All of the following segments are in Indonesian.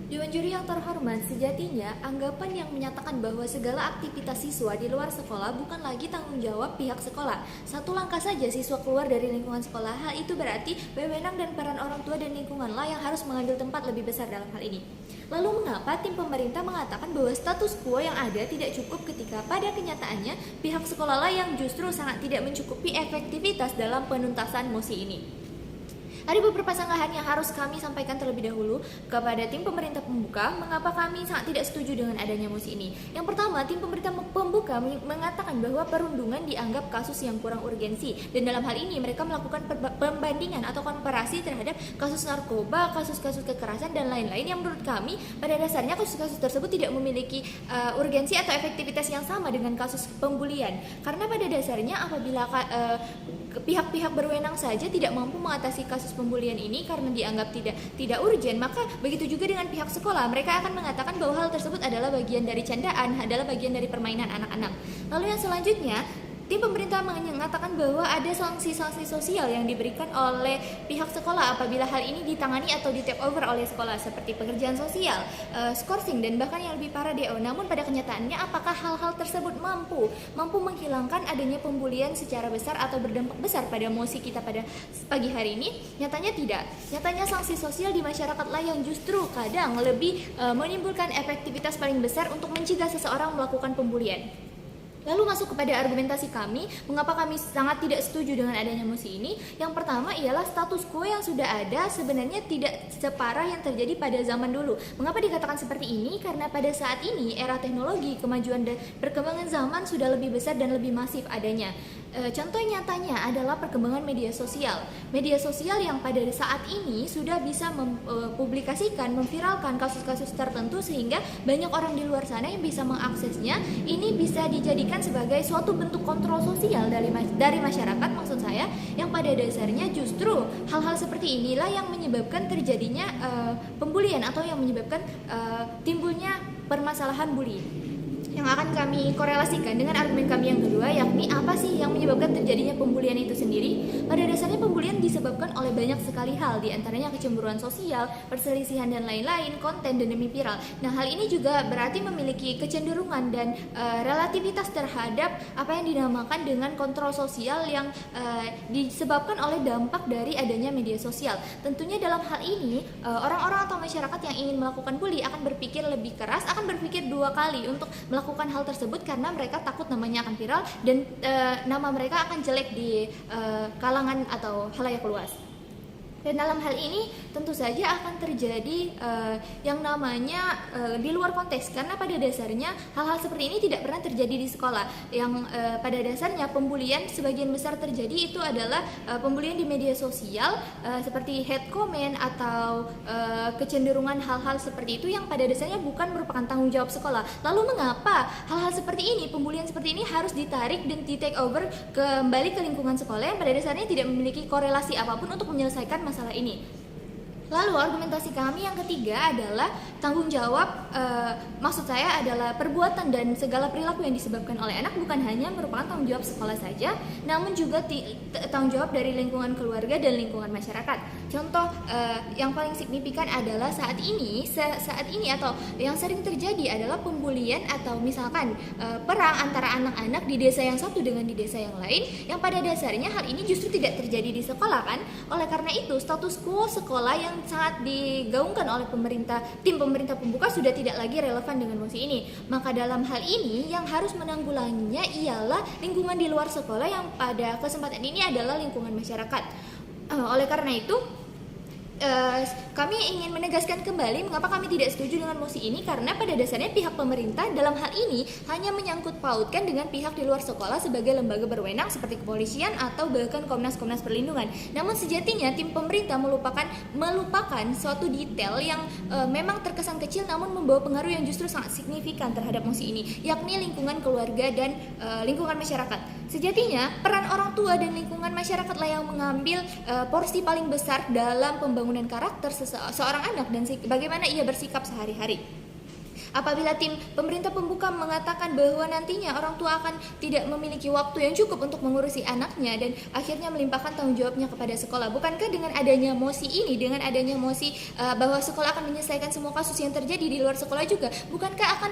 Dewan juri yang terhormat, sejatinya anggapan yang menyatakan bahwa segala aktivitas siswa di luar sekolah bukan lagi tanggung jawab pihak sekolah. Satu langkah saja siswa keluar dari lingkungan sekolah, hal itu berarti wewenang dan peran orang tua dan lingkunganlah yang harus mengambil tempat lebih besar dalam hal ini. Lalu mengapa tim pemerintah mengatakan bahwa status quo yang ada tidak cukup ketika pada kenyataannya pihak sekolahlah yang justru sangat tidak mencukupi efektivitas dalam penuntasan mosi ini? Ada beberapa sanggahan yang harus kami sampaikan terlebih dahulu kepada tim pemerintah pembuka mengapa kami sangat tidak setuju dengan adanya mosi ini. Yang pertama, tim pemerintah pembuka mengatakan bahwa perundungan dianggap kasus yang kurang urgensi, dan dalam hal ini mereka melakukan pembandingan atau komparasi terhadap kasus narkoba, kasus-kasus kekerasan dan lain-lain yang menurut kami pada dasarnya kasus-kasus tersebut tidak memiliki urgensi atau efektivitas yang sama dengan kasus pembulian. Karena pada dasarnya apabila pihak-pihak berwenang saja tidak mampu mengatasi kasus pembulian ini karena dianggap tidak urgen, maka begitu juga dengan pihak sekolah, mereka akan mengatakan bahwa hal tersebut adalah bagian dari candaan, adalah bagian dari permainan anak-anak. Lalu yang selanjutnya, tim pemerintah mengatakan bahwa ada sanksi-sanksi sosial yang diberikan oleh pihak sekolah apabila hal ini ditangani atau di take over oleh sekolah, seperti pekerjaan sosial, skorsing, dan bahkan yang lebih parah DO. Namun pada kenyataannya apakah hal-hal tersebut mampu menghilangkan adanya pembulian secara besar atau berdampak besar pada mosi kita pada pagi hari ini? Nyatanya tidak. Nyatanya sanksi sosial di masyarakatlah yang justru kadang lebih menimbulkan efektivitas paling besar untuk mencegah seseorang melakukan pembulian. Lalu masuk kepada argumentasi kami, mengapa kami sangat tidak setuju dengan adanya mosi ini. Yang pertama ialah status quo yang sudah ada sebenarnya tidak separah yang terjadi pada zaman dulu. Mengapa dikatakan seperti ini? Karena pada saat ini era teknologi, kemajuan dan perkembangan zaman sudah lebih besar dan lebih masif adanya. Contoh nyatanya adalah perkembangan media sosial. Media sosial yang pada saat ini sudah bisa mempublikasikan, memviralkan kasus-kasus tertentu sehingga banyak orang di luar sana yang bisa mengaksesnya. Ini bisa dijadikan sebagai suatu bentuk kontrol sosial dari masyarakat, maksud saya, yang pada dasarnya justru hal-hal seperti inilah yang menyebabkan terjadinya pembulian atau yang menyebabkan timbulnya permasalahan bully. Yang akan kami korelasikan dengan argumen kami yang kedua, yakni apa sih yang menyebabkan terjadinya pembulian itu sendiri. Pada dasarnya pembulian disebabkan oleh banyak sekali hal, diantaranya kecemburuan sosial, perselisihan dan lain-lain, konten dan demi viral. Nah, hal ini juga berarti memiliki kecenderungan dan relativitas terhadap apa yang dinamakan dengan kontrol sosial yang disebabkan oleh dampak dari adanya media sosial. Tentunya dalam hal ini orang-orang atau masyarakat yang ingin melakukan bully akan berpikir lebih keras, akan berpikir dua kali untuk melakukan hal tersebut karena mereka takut namanya akan viral dan nama mereka akan jelek di kalangan atau khalayak luas. Dan dalam hal ini tentu saja akan terjadi yang namanya di luar konteks, karena pada dasarnya hal-hal seperti ini tidak pernah terjadi di sekolah. Yang pada dasarnya pembulian sebagian besar terjadi itu adalah pembulian di media sosial, seperti hate comment atau kecenderungan hal-hal seperti itu yang pada dasarnya bukan merupakan tanggung jawab sekolah. Lalu mengapa hal-hal seperti ini, pembulian seperti ini harus ditarik dan di take over kembali ke lingkungan sekolah yang pada dasarnya tidak memiliki korelasi apapun untuk menyelesaikan masalah ini? Lalu argumentasi kami yang ketiga adalah tanggung jawab, maksud saya adalah perbuatan dan segala perilaku yang disebabkan oleh anak bukan hanya merupakan tanggung jawab sekolah saja, namun juga tanggung jawab dari lingkungan keluarga dan lingkungan masyarakat. Contoh yang paling signifikan adalah saat ini atau yang sering terjadi adalah pembulian atau misalkan perang antara anak-anak di desa yang satu dengan di desa yang lain, yang pada dasarnya hal ini justru tidak terjadi di sekolah kan. Oleh karena itu status quo sekolah yang sangat digaungkan oleh tim pemerintah pembuka sudah tidak lagi relevan dengan mosi ini. Maka dalam hal ini yang harus menanggulanginya ialah lingkungan di luar sekolah yang pada kesempatan ini adalah lingkungan masyarakat. Oleh karena itu kami ingin menegaskan kembali mengapa kami tidak setuju dengan mosi ini, karena pada dasarnya pihak pemerintah dalam hal ini hanya menyangkut pautkan dengan pihak di luar sekolah sebagai lembaga berwenang seperti kepolisian atau bahkan Komnas perlindungan. Namun sejatinya tim pemerintah melupakan suatu detail yang memang terkesan kecil namun membawa pengaruh yang justru sangat signifikan terhadap mosi ini, yakni lingkungan keluarga dan lingkungan masyarakat. Sejatinya peran orang tua dan lingkungan masyarakatlah yang mengambil porsi paling besar dalam pembangunan karakter seorang anak dan bagaimana ia bersikap sehari-hari. Apabila tim pemerintah pembuka mengatakan bahwa nantinya orang tua akan tidak memiliki waktu yang cukup untuk mengurusi anaknya dan akhirnya melimpahkan tanggung jawabnya kepada sekolah, bukankah dengan adanya mosi ini, dengan adanya mosi bahwa sekolah akan menyelesaikan semua kasus yang terjadi di luar sekolah juga, bukankah akan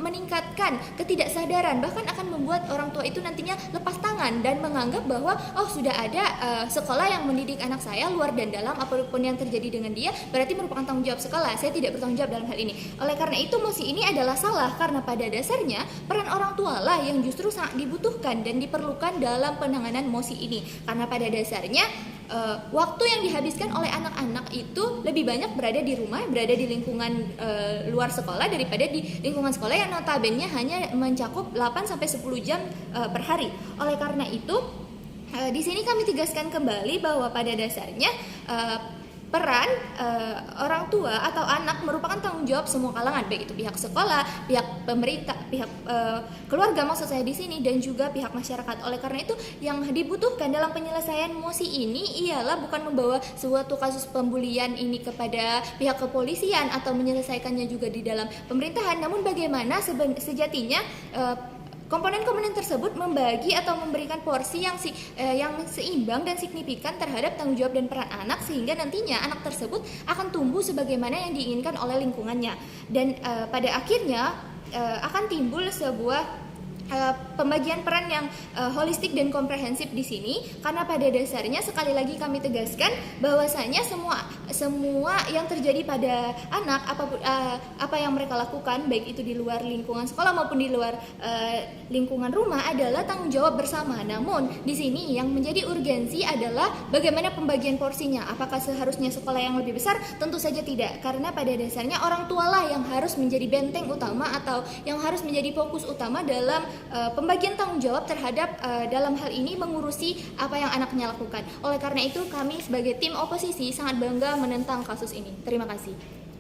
meningkatkan ketidaksadaran, bahkan akan membuat orang tua itu nantinya lepas tangan dan menganggap bahwa oh sudah ada sekolah yang mendidik anak saya luar dan dalam, apapun yang terjadi dengan dia berarti merupakan tanggung jawab sekolah, saya tidak bertanggung jawab dalam hal ini. Oleh karena itu mosi ini adalah salah, karena pada dasarnya peran orang tua lah yang justru sangat dibutuhkan dan diperlukan dalam penanganan mosi ini, karena pada dasarnya waktu yang dihabiskan oleh anak-anak itu lebih banyak berada di rumah, berada di lingkungan luar sekolah daripada di lingkungan sekolah yang notabene hanya mencakup 8-10 jam per hari. Oleh karena itu di sini kami tegaskan kembali bahwa pada dasarnya peran orang tua atau anak merupakan tanggung jawab semua kalangan, baik itu pihak sekolah, pihak pemerintah, pihak keluarga maksud saya di sini, dan juga pihak masyarakat. Oleh karena itu yang dibutuhkan dalam penyelesaian mosi ini ialah bukan membawa suatu kasus pembulian ini kepada pihak kepolisian atau menyelesaikannya juga di dalam pemerintahan, namun bagaimana sejatinya komponen-komponen tersebut membagi atau memberikan porsi yang seimbang dan signifikan terhadap tanggung jawab dan peran anak, sehingga nantinya anak tersebut akan tumbuh sebagaimana yang diinginkan oleh lingkungannya, dan pada akhirnya akan timbul sebuah pembagian peran yang holistik dan komprehensif di sini, karena pada dasarnya sekali lagi kami tegaskan bahwasanya semua yang terjadi pada anak, apa yang mereka lakukan baik itu di luar lingkungan sekolah maupun di luar lingkungan rumah adalah tanggung jawab bersama. Namun di sini yang menjadi urgensi adalah bagaimana pembagian porsinya. Apakah seharusnya sekolah yang lebih besar? Tentu saja tidak, karena pada dasarnya orang tualah yang harus menjadi benteng utama atau yang harus menjadi fokus utama dalam pembagian tanggung jawab terhadap dalam hal ini mengurusi apa yang anaknya lakukan. Oleh karena itu kami sebagai tim oposisi sangat bangga menentang kasus ini. Terima kasih.